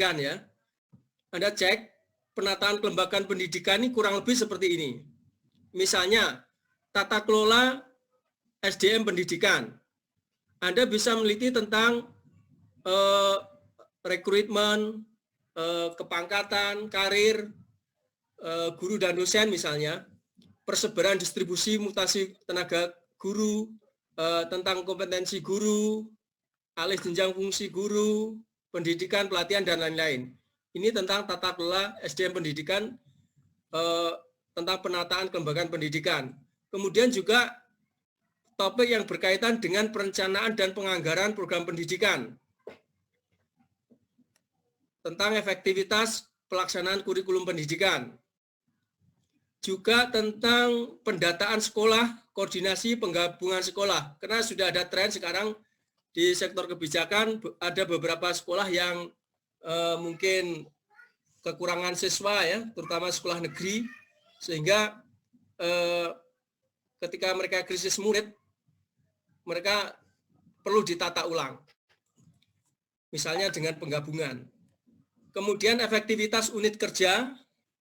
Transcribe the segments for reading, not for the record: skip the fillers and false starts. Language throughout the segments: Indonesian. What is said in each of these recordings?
pendidikan ya. Anda cek penataan kelembagaan pendidikan ini kurang lebih seperti ini. Misalnya tata kelola SDM pendidikan. Anda bisa meneliti tentang rekrutmen, kepangkatan, karir, guru dan dosen misalnya, persebaran distribusi mutasi tenaga guru, tentang kompetensi guru, alih jenjang fungsi guru, pendidikan, pelatihan, dan lain-lain. Ini tentang tata kelola SDM pendidikan, tentang penataan kelembagaan pendidikan. Kemudian juga topik yang berkaitan dengan perencanaan dan penganggaran program pendidikan, tentang efektivitas pelaksanaan kurikulum pendidikan, juga tentang pendataan sekolah, koordinasi penggabungan sekolah, karena sudah ada tren sekarang di sektor kebijakan, ada beberapa sekolah yang mungkin kekurangan siswa ya, terutama sekolah negeri, sehingga ketika mereka krisis murid, mereka perlu ditata ulang, misalnya dengan penggabungan. Kemudian efektivitas unit kerja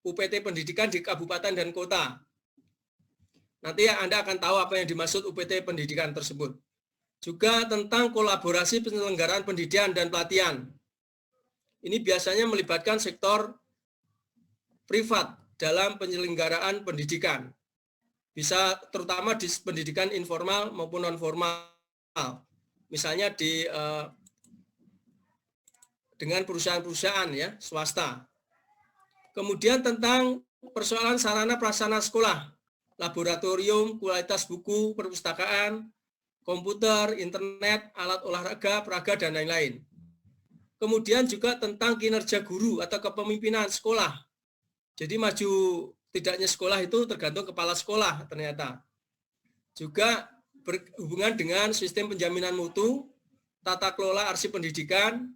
UPT pendidikan di kabupaten dan kota. Nanti Anda akan tahu apa yang dimaksud UPT pendidikan tersebut. Juga tentang kolaborasi penyelenggaraan pendidikan dan pelatihan. Ini biasanya melibatkan sektor privat dalam penyelenggaraan pendidikan. Bisa terutama di pendidikan informal maupun non formal. Misalnya dengan perusahaan-perusahaan ya, swasta. Kemudian tentang persoalan sarana prasarana sekolah, laboratorium, kualitas buku, perpustakaan, komputer, internet, alat olahraga, peraga, dan lain-lain. Kemudian juga tentang kinerja guru atau kepemimpinan sekolah. Jadi maju tidaknya sekolah itu tergantung kepala sekolah ternyata. Juga berhubungan dengan sistem penjaminan mutu, tata kelola arsip pendidikan,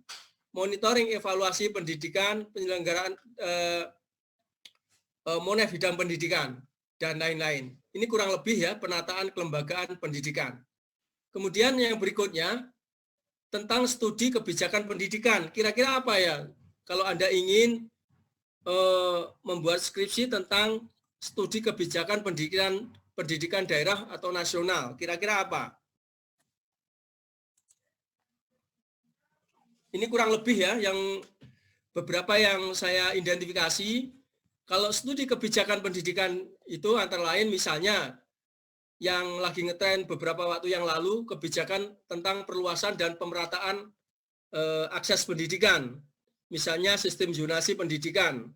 monitoring evaluasi pendidikan, penyelenggaraan monef bidang pendidikan, dan lain-lain. Ini kurang lebih ya penataan kelembagaan pendidikan. Kemudian yang berikutnya, tentang studi kebijakan pendidikan. Kira-kira apa ya kalau Anda ingin membuat skripsi tentang studi kebijakan pendidikan daerah atau nasional, kira-kira apa? Ini kurang lebih ya yang beberapa yang saya identifikasi. Kalau studi kebijakan pendidikan itu antara lain misalnya yang lagi ngetren beberapa waktu yang lalu, kebijakan tentang perluasan dan pemerataan akses pendidikan. Misalnya sistem zonasi pendidikan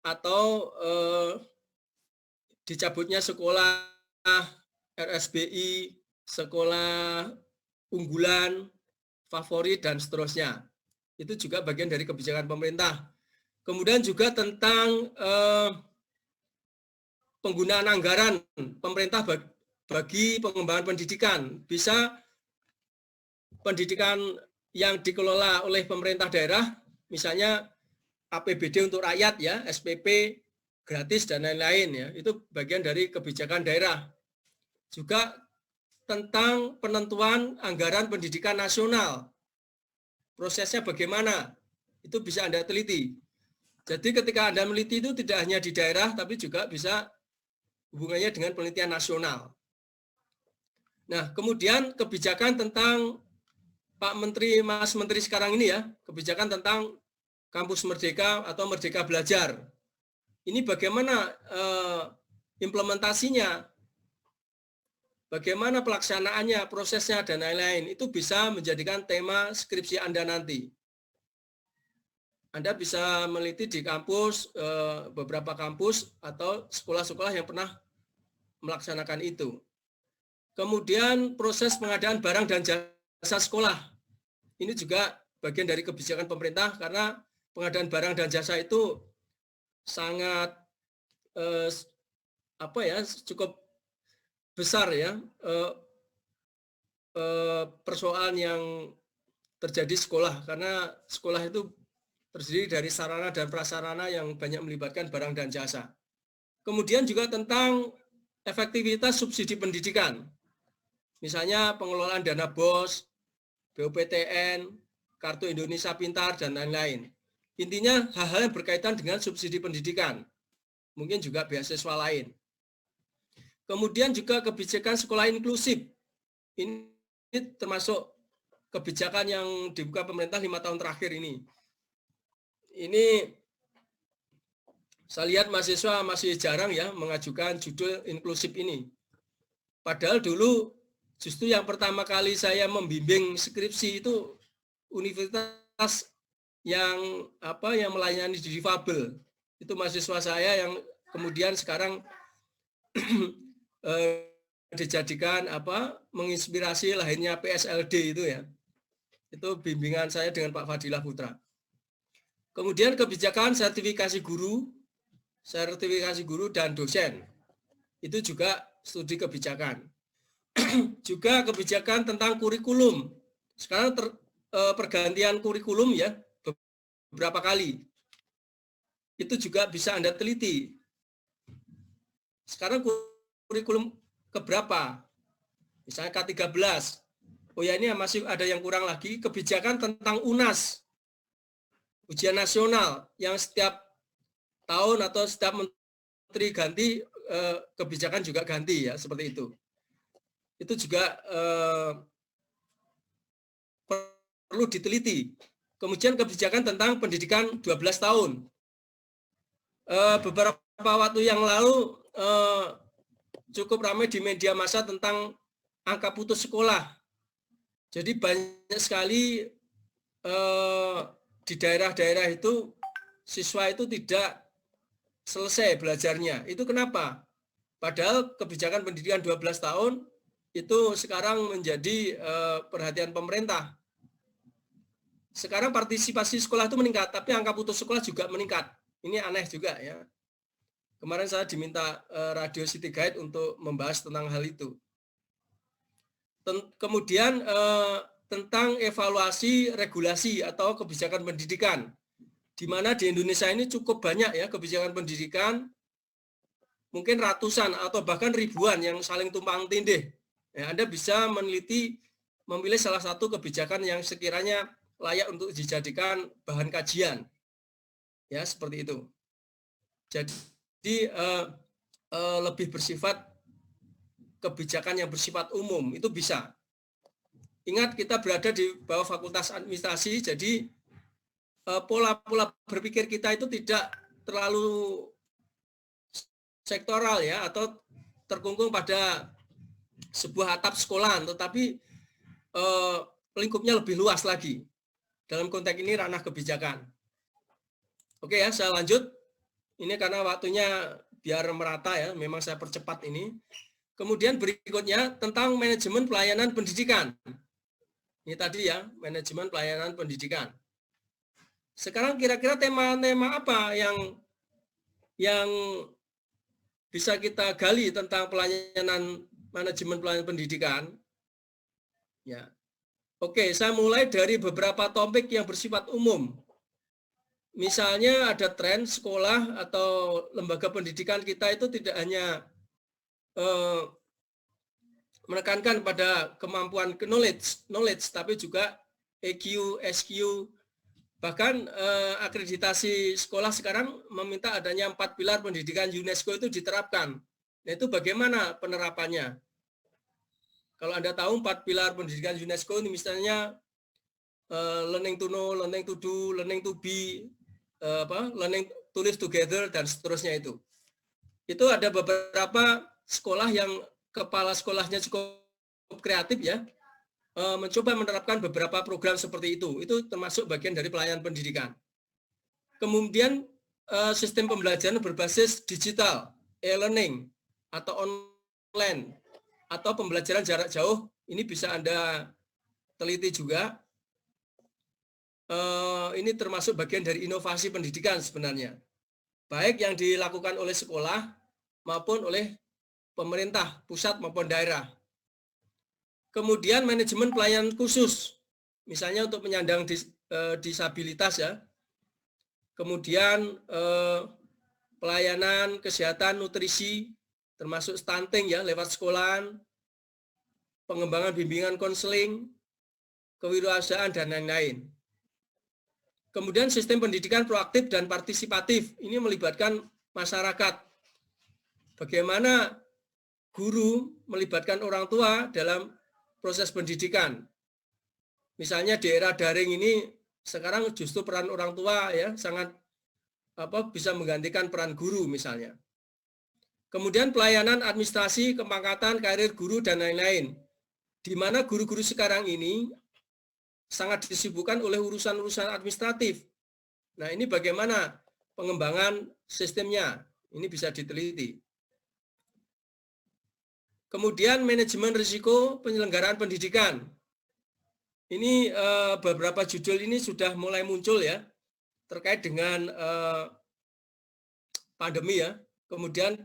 atau dicabutnya sekolah RSBI, sekolah unggulan, favorit, dan seterusnya. Itu juga bagian dari kebijakan pemerintah. Kemudian juga tentang penggunaan anggaran pemerintah bagi pengembangan pendidikan. Bisa pendidikan yang dikelola oleh pemerintah daerah, misalnya APBD untuk rakyat ya, SPP, gratis, dan lain-lain ya. Itu bagian dari kebijakan daerah. Juga tentang penentuan anggaran pendidikan nasional. Prosesnya bagaimana? Itu bisa Anda teliti. Jadi ketika Anda meneliti itu tidak hanya di daerah, tapi juga bisa hubungannya dengan penelitian nasional. Nah, kemudian kebijakan tentang Pak Menteri, Mas Menteri sekarang ini ya, kebijakan tentang Kampus Merdeka atau Merdeka Belajar. Ini bagaimana implementasinya, bagaimana pelaksanaannya, prosesnya, dan lain-lain. Itu bisa menjadikan tema skripsi Anda nanti. Anda bisa meneliti di kampus, beberapa kampus atau sekolah-sekolah yang pernah melaksanakan itu. Kemudian proses pengadaan barang dan jasa sekolah. Ini juga bagian dari kebijakan pemerintah karena pengadaan barang dan jasa itu sangat cukup besar ya persoalan yang terjadi sekolah, karena sekolah itu terdiri dari sarana dan prasarana yang banyak melibatkan barang dan jasa. Kemudian juga tentang efektivitas subsidi pendidikan. Misalnya pengelolaan dana BOS, BUPTN, Kartu Indonesia Pintar, dan lain-lain. Intinya hal-hal yang berkaitan dengan subsidi pendidikan. Mungkin juga beasiswa lain. Kemudian juga kebijakan sekolah inklusif. Ini termasuk kebijakan yang dibuka pemerintah 5 tahun terakhir ini. Ini saya lihat mahasiswa masih jarang ya mengajukan judul inklusif ini. Padahal dulu justru yang pertama kali saya membimbing skripsi itu universitas yang melayani difabel. Itu mahasiswa saya yang kemudian sekarang dijadikan menginspirasi lahirnya PSLD itu ya. Itu bimbingan saya dengan Pak Fadilah Putra. Kemudian kebijakan sertifikasi guru dan dosen. Itu juga studi kebijakan. Juga kebijakan tentang kurikulum. Sekarang pergantian kurikulum ya beberapa kali. Itu juga bisa Anda teliti. Sekarang kurikulum keberapa? Misalnya K13. Oh ya, ini masih ada yang kurang lagi. Kebijakan tentang UNAS. Ujian nasional yang setiap tahun atau setiap menteri ganti, kebijakan juga ganti ya, seperti itu. Itu juga perlu diteliti. Kemudian kebijakan tentang pendidikan 12 tahun. Beberapa waktu yang lalu cukup ramai di media massa tentang angka putus sekolah. Jadi banyak sekali di daerah-daerah itu siswa itu tidak selesai belajarnya. Itu kenapa? Padahal kebijakan pendidikan 12 tahun itu sekarang menjadi perhatian pemerintah. Sekarang partisipasi sekolah itu meningkat, tapi angka putus sekolah juga meningkat. Ini aneh juga ya. Kemarin saya diminta Radio City Guide untuk membahas tentang hal itu. Kemudian tentang evaluasi regulasi atau kebijakan pendidikan. Di mana di Indonesia ini cukup banyak ya kebijakan pendidikan, mungkin ratusan atau bahkan ribuan yang saling tumpang tindih. Ya, Anda bisa meneliti, memilih salah satu kebijakan yang sekiranya layak untuk dijadikan bahan kajian. Ya, seperti itu. Jadi lebih bersifat kebijakan yang bersifat umum, itu bisa. Ingat kita berada di bawah Fakultas Administrasi, jadi pola-pola berpikir kita itu tidak terlalu sektoral ya, atau terkungkung pada sebuah atap sekolahan, tetapi lingkupnya lebih luas lagi. Dalam konteks ini ranah kebijakan. Oke ya, saya lanjut. Ini karena waktunya biar merata ya, memang saya percepat ini. Kemudian berikutnya tentang manajemen pelayanan pendidikan. Ini tadi ya, manajemen pelayanan pendidikan. Sekarang kira-kira tema-tema apa yang bisa kita gali tentang manajemen pelayanan pendidikan? Ya. Oke, saya mulai dari beberapa topik yang bersifat umum. Misalnya ada tren sekolah atau lembaga pendidikan kita itu tidak hanya menekankan pada kemampuan knowledge, tapi juga EQ, SQ, bahkan akreditasi sekolah sekarang meminta adanya 4 pilar pendidikan UNESCO itu diterapkan. Nah, itu bagaimana penerapannya? Kalau Anda tahu 4 pilar pendidikan UNESCO ini misalnya learning to know, learning to do, learning to be, learning to live together, dan seterusnya itu. Itu ada beberapa sekolah yang kepala sekolahnya cukup kreatif ya, mencoba menerapkan beberapa program seperti itu. Itu termasuk bagian dari pelayanan pendidikan. Kemudian sistem pembelajaran berbasis digital, e-learning atau online, atau pembelajaran jarak jauh, ini bisa Anda teliti juga. Ini termasuk bagian dari inovasi pendidikan sebenarnya. Baik yang dilakukan oleh sekolah maupun oleh pemerintah pusat maupun daerah. Kemudian manajemen pelayanan khusus, misalnya untuk penyandang disabilitas ya. Kemudian pelayanan kesehatan nutrisi, termasuk stunting ya lewat sekolahan, pengembangan bimbingan konseling, kewirausahaan dan lain-lain. Kemudian sistem pendidikan proaktif dan partisipatif, ini melibatkan masyarakat. Bagaimana guru melibatkan orang tua dalam proses pendidikan. Misalnya di era daring ini sekarang justru peran orang tua ya sangat bisa menggantikan peran guru misalnya. Kemudian pelayanan administrasi, kepangkatan, karir guru dan lain-lain. Di mana guru-guru sekarang ini sangat disibukkan oleh urusan-urusan administratif. Nah, ini bagaimana pengembangan sistemnya? Ini bisa diteliti. Kemudian manajemen risiko penyelenggaraan pendidikan. Ini beberapa judul ini sudah mulai muncul ya, terkait dengan pandemi ya. Kemudian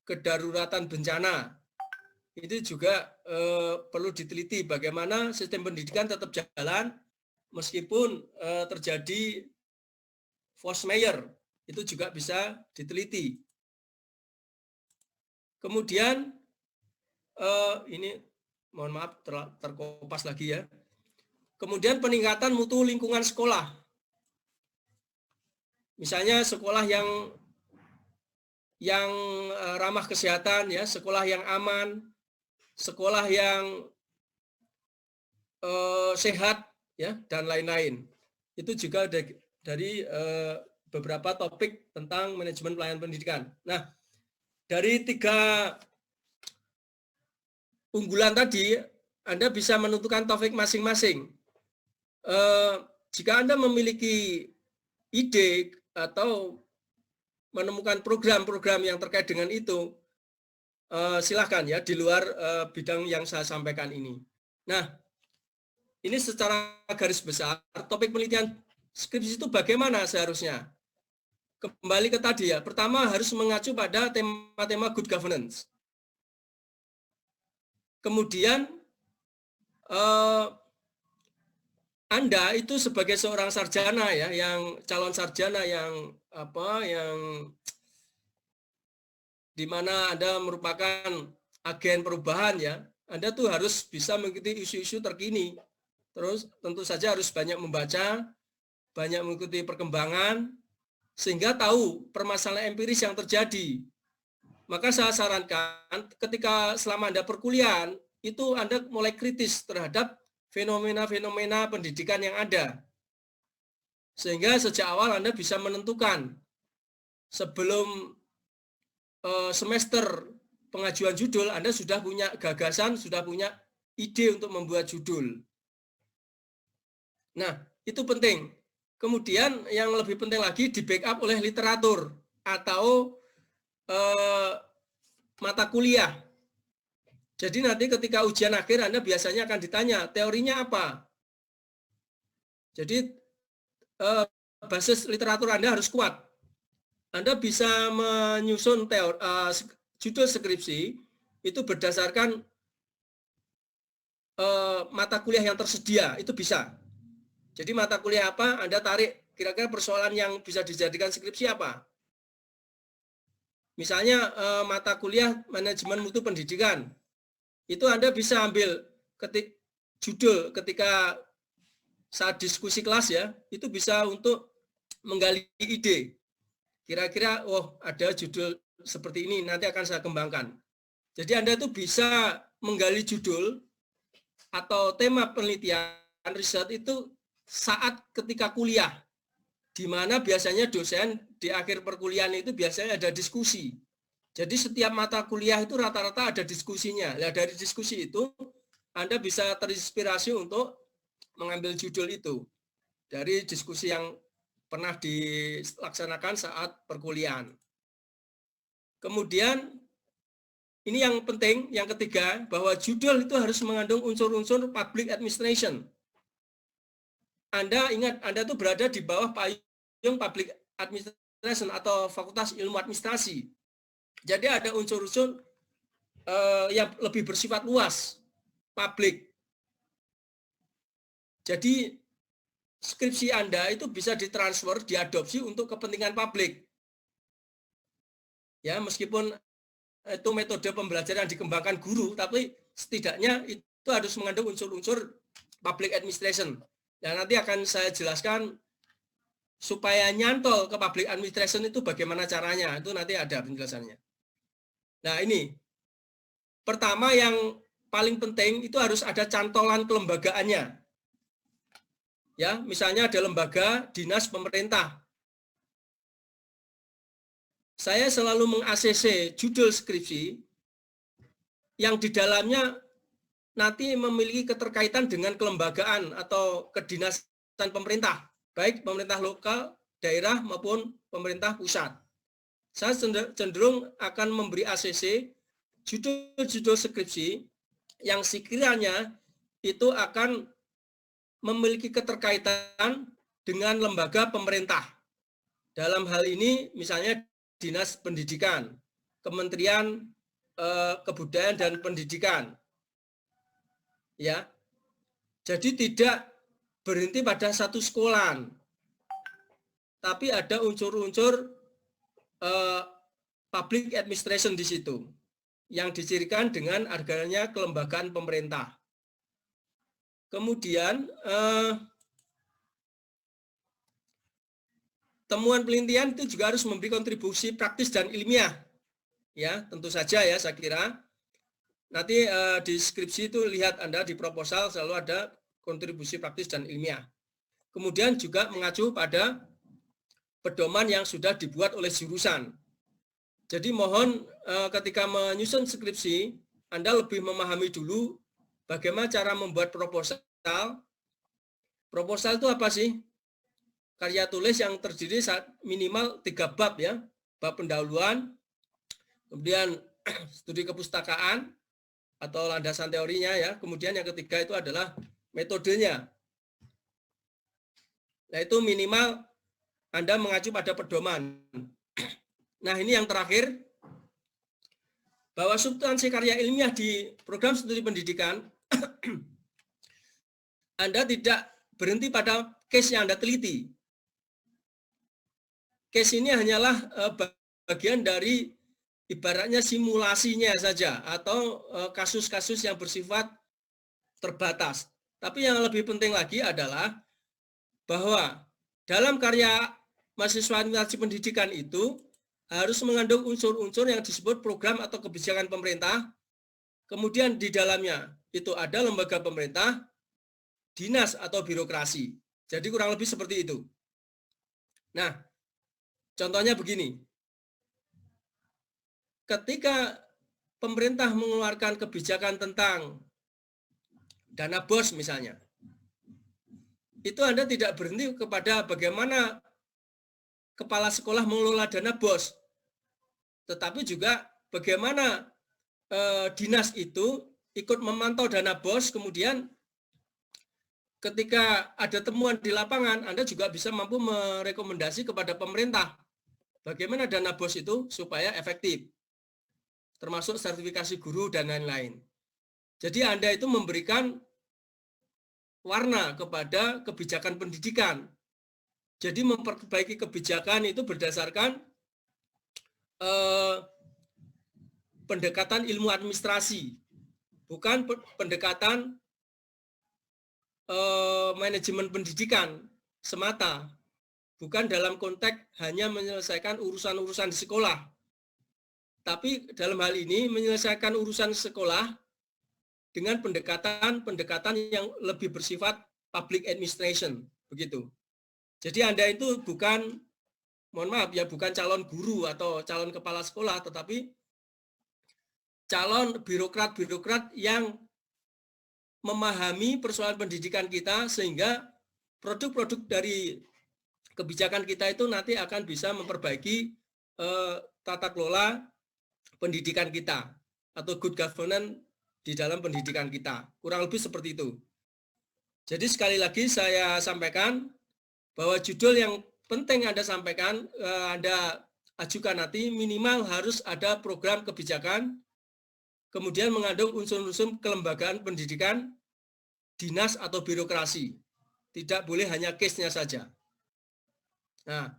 kedaruratan bencana. Itu juga perlu diteliti bagaimana sistem pendidikan tetap jalan meskipun terjadi force majeure, itu juga bisa diteliti. Kemudian ini mohon maaf terkopas lagi ya. Kemudian peningkatan mutu lingkungan sekolah. Misalnya sekolah yang ramah kesehatan ya, sekolah yang aman, sekolah yang sehat ya dan lain-lain. Itu juga dari beberapa topik tentang manajemen pelayanan pendidikan. Nah, dari 3 unggulan tadi Anda bisa menentukan topik masing-masing. Jika Anda memiliki ide atau menemukan program-program yang terkait dengan itu, silahkan ya di luar bidang yang saya sampaikan ini. Nah, ini secara garis besar topik penelitian skripsi itu bagaimana seharusnya. Kembali ke tadi ya, pertama harus mengacu pada tema-tema good governance. Kemudian Anda itu sebagai seorang sarjana ya, yang calon sarjana yang di mana Anda merupakan agen perubahan ya, Anda tuh harus bisa mengikuti isu-isu terkini. Terus tentu saja harus banyak membaca, banyak mengikuti perkembangan, sehingga tahu permasalahan empiris yang terjadi. Maka saya sarankan ketika selama Anda perkuliahan, itu Anda mulai kritis terhadap fenomena-fenomena pendidikan yang ada. Sehingga sejak awal Anda bisa menentukan sebelum semester pengajuan judul, Anda sudah punya gagasan, sudah punya ide untuk membuat judul. Nah, itu penting. Kemudian yang lebih penting lagi di backup oleh literatur atau mata kuliah. Jadi nanti ketika ujian akhir Anda biasanya akan ditanya, teorinya apa? Jadi basis literatur Anda harus kuat. Anda bisa menyusun judul skripsi itu berdasarkan mata kuliah yang tersedia, itu bisa. Jadi mata kuliah apa, Anda tarik kira-kira persoalan yang bisa dijadikan skripsi apa. Misalnya mata kuliah manajemen mutu pendidikan, itu Anda bisa ambil judul ketika saat diskusi kelas ya, itu bisa untuk menggali ide. Kira-kira, oh ada judul seperti ini, nanti akan saya kembangkan. Jadi Anda itu bisa menggali judul atau tema penelitian riset itu saat ketika kuliah, di mana biasanya dosen di akhir perkuliahan itu biasanya ada diskusi. Jadi setiap mata kuliah itu rata-rata ada diskusinya. Nah, dari diskusi itu Anda bisa terinspirasi untuk mengambil judul itu dari diskusi yang pernah dilaksanakan saat perkuliahan. Kemudian ini yang penting, yang ketiga, bahwa judul itu harus mengandung unsur-unsur public administration. Anda ingat, Anda itu berada di bawah payung public administration atau Fakultas Ilmu Administrasi. Jadi ada unsur-unsur yang lebih bersifat luas, publik. Jadi skripsi Anda itu bisa ditransfer, diadopsi untuk kepentingan publik. Ya, meskipun itu metode pembelajaran dikembangkan guru, tapi setidaknya itu harus mengandung unsur-unsur public administration. Dan nanti akan saya jelaskan supaya nyantol ke public administration itu bagaimana caranya, itu nanti ada penjelasannya. Nah ini, pertama yang paling penting itu harus ada cantolan kelembagaannya. Ya, misalnya ada lembaga dinas pemerintah. Saya selalu meng-ACC judul skripsi yang di dalamnya nanti memiliki keterkaitan dengan kelembagaan atau kedinasan pemerintah, baik pemerintah lokal, daerah maupun pemerintah pusat. Saya cenderung akan memberi ACC judul-judul skripsi yang sekiranya itu akan memiliki keterkaitan dengan lembaga pemerintah. Dalam hal ini misalnya Dinas Pendidikan, Kementerian Kebudayaan dan Pendidikan. Ya. Jadi tidak berhenti pada satu sekolah, tapi ada unsur-unsur public administration di situ yang dicirikan dengan adanya kelembagaan pemerintah. Kemudian temuan penelitian itu juga harus memberi kontribusi praktis dan ilmiah. Ya, tentu saja ya saya kira. Nanti di skripsi itu lihat Anda di proposal selalu ada kontribusi praktis dan ilmiah. Kemudian juga mengacu pada pedoman yang sudah dibuat oleh jurusan. Jadi mohon ketika menyusun skripsi, Anda lebih memahami dulu bagaimana cara membuat proposal. Proposal itu apa sih? Karya tulis yang terdiri minimal 3 bab ya. Bab pendahuluan, kemudian studi kepustakaan, atau landasan teorinya ya. Kemudian yang ketiga itu adalah metodenya. Nah itu minimal Anda mengacu pada pedoman. Nah ini yang terakhir, bahwa substansi karya ilmiah di program studi pendidikan, Anda tidak berhenti pada case yang Anda teliti. Case ini hanyalah bagian dari ibaratnya simulasinya saja atau kasus-kasus yang bersifat terbatas. Tapi yang lebih penting lagi adalah bahwa dalam karya mahasiswa administrasi pendidikan itu harus mengandung unsur-unsur yang disebut program atau kebijakan pemerintah. Kemudian di dalamnya itu ada lembaga pemerintah, dinas atau birokrasi. Jadi kurang lebih seperti itu. Nah, contohnya begini. Ketika pemerintah mengeluarkan kebijakan tentang dana BOS misalnya, itu Anda tidak berhenti kepada bagaimana kepala sekolah mengelola dana BOS, tetapi juga bagaimana dinas itu ikut memantau dana BOS, kemudian ketika ada temuan di lapangan, Anda juga bisa mampu merekomendasi kepada pemerintah bagaimana dana BOS itu supaya efektif, termasuk sertifikasi guru dan lain-lain. Jadi Anda itu memberikan warna kepada kebijakan pendidikan. Jadi memperbaiki kebijakan itu berdasarkan pendekatan ilmu administrasi, bukan pendekatan manajemen pendidikan semata, bukan dalam konteks hanya menyelesaikan urusan-urusan di sekolah. Tapi dalam hal ini menyelesaikan urusan sekolah dengan pendekatan yang lebih bersifat public administration, begitu. Jadi Anda itu bukan, mohon maaf ya, bukan calon guru atau calon kepala sekolah, tetapi calon birokrat-birokrat yang memahami persoalan pendidikan kita sehingga produk-produk dari kebijakan kita itu nanti akan bisa memperbaiki tata kelola pendidikan kita atau good governance di dalam pendidikan kita. Kurang lebih seperti itu. Jadi sekali lagi saya sampaikan bahwa judul yang penting Anda sampaikan, Anda ajukan nanti minimal harus ada program kebijakan, kemudian mengandung unsur-unsur kelembagaan pendidikan, dinas atau birokrasi. Tidak boleh hanya case-nya saja. Nah,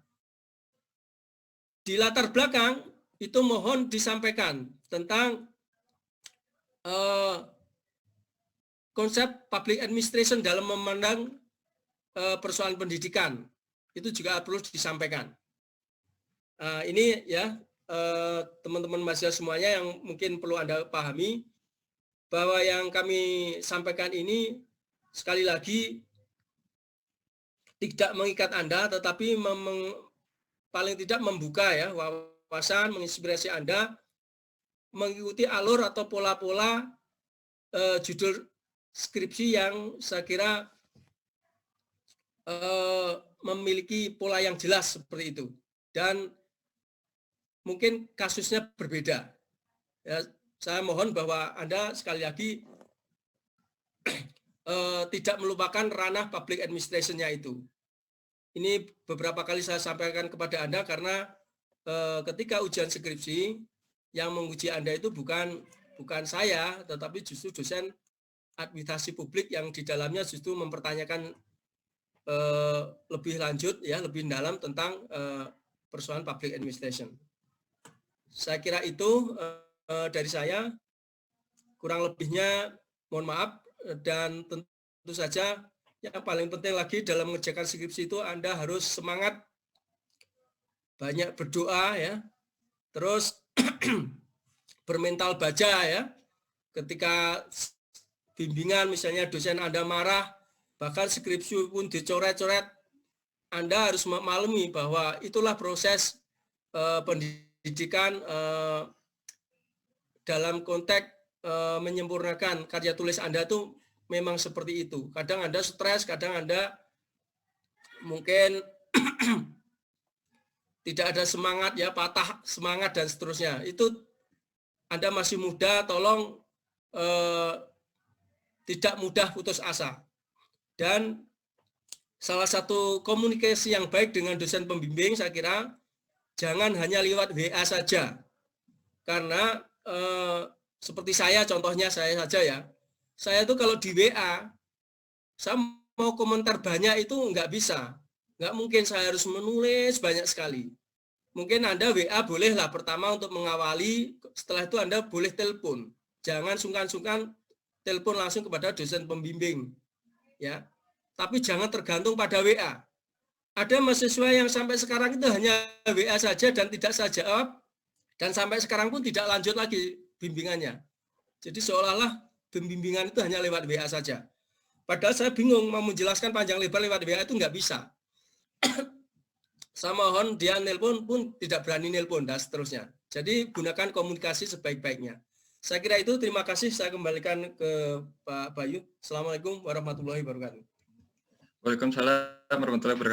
di latar belakang itu mohon disampaikan tentang konsep public administration dalam memandang persoalan pendidikan. itu juga perlu disampaikan. Ini ya teman-teman mahasiswa semuanya yang mungkin perlu Anda pahami bahwa yang kami sampaikan ini sekali lagi tidak mengikat Anda, tetapi paling tidak membuka ya wawasan, menginspirasi Anda mengikuti alur atau pola-pola judul skripsi yang saya kira memiliki pola yang jelas seperti itu. Dan mungkin kasusnya berbeda. Ya, saya mohon bahwa Anda sekali lagi tidak melupakan ranah public administration-nya itu. Ini beberapa kali saya sampaikan kepada Anda karena ketika ujian skripsi yang menguji Anda itu bukan saya, tetapi justru dosen administrasi publik yang di dalamnya justru mempertanyakan lebih lanjut ya, lebih dalam tentang persoalan public administration. Saya kira itu dari saya, kurang lebihnya mohon maaf, dan tentu saja yang paling penting lagi dalam mengerjakan skripsi itu Anda harus semangat, banyak berdoa ya, terus bermental baja ya, ketika bimbingan misalnya dosen Anda marah, bahkan skripsi pun dicoret-coret, Anda harus memaklumi bahwa itulah proses pendidikan dalam konteks menyempurnakan karya tulis Anda itu memang seperti itu. Kadang Anda stres, kadang Anda mungkin tidak ada semangat ya, patah semangat dan seterusnya. Itu Anda masih muda, tolong tidak mudah putus asa. Dan salah satu komunikasi yang baik dengan dosen pembimbing saya kira jangan hanya lewat WA saja. Karena seperti saya, contohnya saya saja ya. Saya itu kalau di WA, saya mau komentar banyak itu nggak bisa. Nggak mungkin saya harus menulis banyak sekali. Mungkin Anda WA bolehlah pertama untuk mengawali, setelah itu Anda boleh telepon. Jangan sungkan-sungkan telepon langsung kepada dosen pembimbing. Ya. Tapi jangan tergantung pada WA. Ada mahasiswa yang sampai sekarang itu hanya WA saja dan tidak saya jawab, dan sampai sekarang pun tidak lanjut lagi bimbingannya. Jadi seolah-olah pembimbingan itu hanya lewat WA saja. Padahal saya bingung mau menjelaskan panjang lebar lewat WA itu nggak bisa. Saya mohon dia nelpon pun tidak berani nelpon dan seterusnya. Jadi gunakan komunikasi sebaik-baiknya. Saya kira itu, terima kasih. Saya kembalikan ke Pak Bayu. Assalamualaikum warahmatullahi wabarakatuh. Waalaikumsalam warahmatullahi wabarakatuh.